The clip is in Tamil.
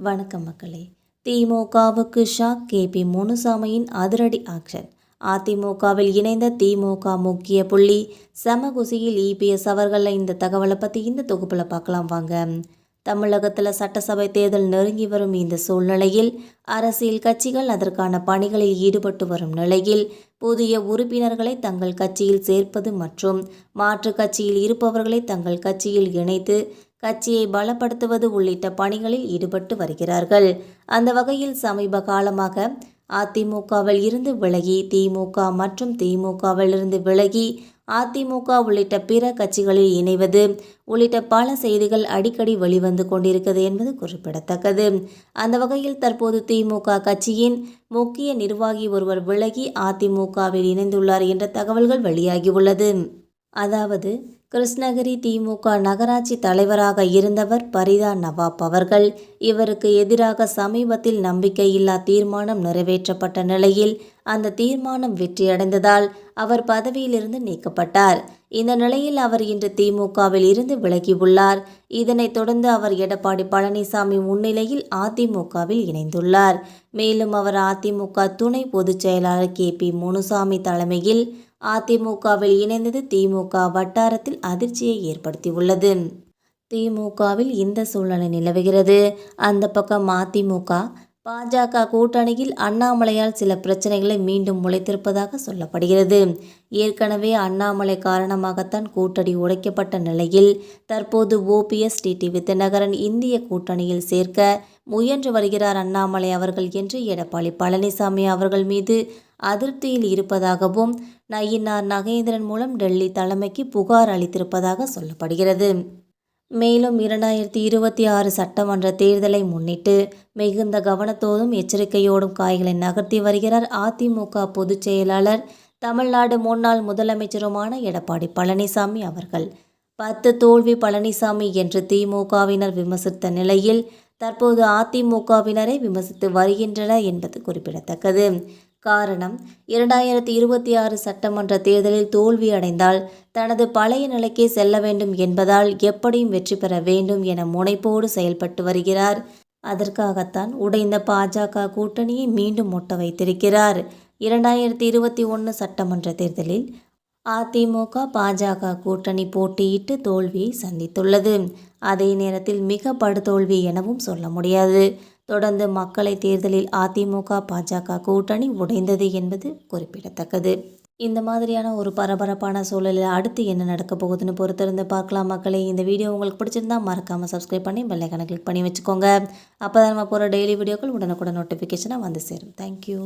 வணக்கம் மக்களே. திமுகவுக்கு ஷாக். கேபி முனுசாமியின் அதிரடி ஆக்ஷன். அதிமுகவில் இணைந்த திமுக முக்கிய புள்ளி செமகுசியில் இபிஎஸ் அவர்கள். இந்த தகவலை பற்றி இந்த தொகுப்பில் பார்க்கலாம் வாங்க. தமிழகத்தில் சட்டசபை தேர்தல் நெருங்கி வரும் இந்த சூழ்நிலையில் அரசியல் கட்சிகள் அதற்கான பணிகளில் ஈடுபட்டு வரும் நிலையில் புதிய உறுப்பினர்களை தங்கள் கட்சியில் சேர்ப்பது மற்றும் மாற்று கட்சியில் இருப்பவர்களை தங்கள் கட்சியில் இணைத்து கட்சியை பலப்படுத்துவது உள்ளிட்ட பணிகளில் ஈடுபட்டு வருகிறார்கள். அந்த வகையில் சமீப காலமாக அதிமுகவில் இருந்து விலகி திமுக மற்றும் திமுகவில் இருந்து விலகி அதிமுக உள்ளிட்ட பிற கட்சிகளில் இணைவது உள்ளிட்ட பல செய்திகள் அடிக்கடி வெளிவந்து கொண்டிருக்கிறது என்பது குறிப்பிடத்தக்கது. அந்த வகையில் தற்போது திமுக கட்சியின் முக்கிய நிர்வாகி ஒருவர் விலகி அதிமுகவில் இணைந்துள்ளார் என்ற தகவல்கள் வெளியாகியுள்ளது. அதாவது கிருஷ்ணகிரி திமுக நகராட்சி தலைவராக இருந்தவர் பரிதா நவாப் அவர்கள். இவருக்கு எதிராக சமீபத்தில் நம்பிக்கையில்லா தீர்மானம் நிறைவேற்றப்பட்ட நிலையில் அந்த தீர்மானம் வெற்றியடைந்ததால் அவர் பதவியிலிருந்து நீக்கப்பட்டார். இந்த நிலையில் அவர் இன்று திமுகவில் இருந்து விலகியுள்ளார். இதனைத் தொடர்ந்து அவர் எடப்பாடி பழனிசாமி முன்னிலையில் அதிமுகவில் இணைந்துள்ளார். மேலும் அவர் அதிமுக துணை பொதுச் செயலாளர் கேபி முனுசாமி தலைமையில் அதிமுகவில் இணைந்தது திமுக வட்டாரத்தில் அதிர்ச்சியை ஏற்படுத்தியுள்ளது. திமுகவில் இந்த சூழ்நிலை நிலவுகிறது. அந்த பக்கம் அதிமுக பாஜக கூட்டணியில் அண்ணாமலையால் சில பிரச்சனைகளை மீண்டும் முளைத்திருப்பதாக சொல்லப்படுகிறது. ஏற்கனவே அண்ணாமலை காரணமாகத்தான் கூட்டணி உடைக்கப்பட்ட நிலையில் தற்போது ஓபிஎஸ் டிடிவி தினகரன் இந்திய கூட்டணியில் சேர்க்க முயன்று வருகிறார் அண்ணாமலை அவர்கள் என்று எடப்பாடி பழனிசாமி அவர்கள் மீது அதிருப்தியில் இருப்பதாகவும் நயினார் நகேந்திரன் மூலம் டெல்லி தலைமைக்கு புகார் அளித்திருப்பதாக சொல்லப்படுகிறது. மேலும் 2026 சட்டமன்ற தேர்தலை முன்னிட்டு மிகுந்த கவனத்தோடும் எச்சரிக்கையோடும் காய்களை நகர்த்தி வருகிறார் அதிமுக பொதுச் செயலாளர் தமிழ்நாடு முன்னாள் முதலமைச்சருமான எடப்பாடி பழனிசாமி அவர்கள். 10 தோல்வி பழனிசாமி என்று திமுகவினர் விமர்சித்த நிலையில் தற்போது அதிமுகவினரை விமர்சித்து வருகின்றனர் என்பது குறிப்பிடத்தக்கது. காரணம், 2026 சட்டமன்ற தேர்தலில் தோல்வி அடைந்தால் தனது பழைய நிலைக்கே செல்ல வேண்டும் என்பதால் எப்படியும் வெற்றி பெற வேண்டும் என முனைப்போடு செயல்பட்டு வருகிறார். அதற்காகத்தான் உடைந்த பாஜக கூட்டணியை மீண்டும் ஒட்ட வைத்திருக்கிறார். 2021 சட்டமன்ற தேர்தலில் அதிமுக பாஜக கூட்டணி போட்டியிட்டு தோல்வியை சந்தித்துள்ளது. அதே நேரத்தில் மிக படுதோல்வி எனவும் சொல்ல முடியாது. தொடர்ந்து மக்களை தேர்தலில் அதிமுக பாஜக கூட்டணி உடைந்தது என்பது குறிப்பிடத்தக்கது. இந்த மாதிரியான ஒரு பரபரப்பான சூழலில் அடுத்து என்ன நடக்க போகுதுன்னு பொறுத்திருந்து பார்க்கலாம் மக்களே. இந்த வீடியோ உங்களுக்கு பிடிச்சிருந்தா மறக்காமல் சப்ஸ்கிரைப் பண்ணி பெல் ஐகானை கிளிக் பண்ணி வச்சுக்கோங்க. அப்போ தான் நம்ம போகிற டெய்லி வீடியோக்கள் உடனுக்குடன் நோட்டிஃபிகேஷனாக வந்து சேரும். தேங்க்யூ.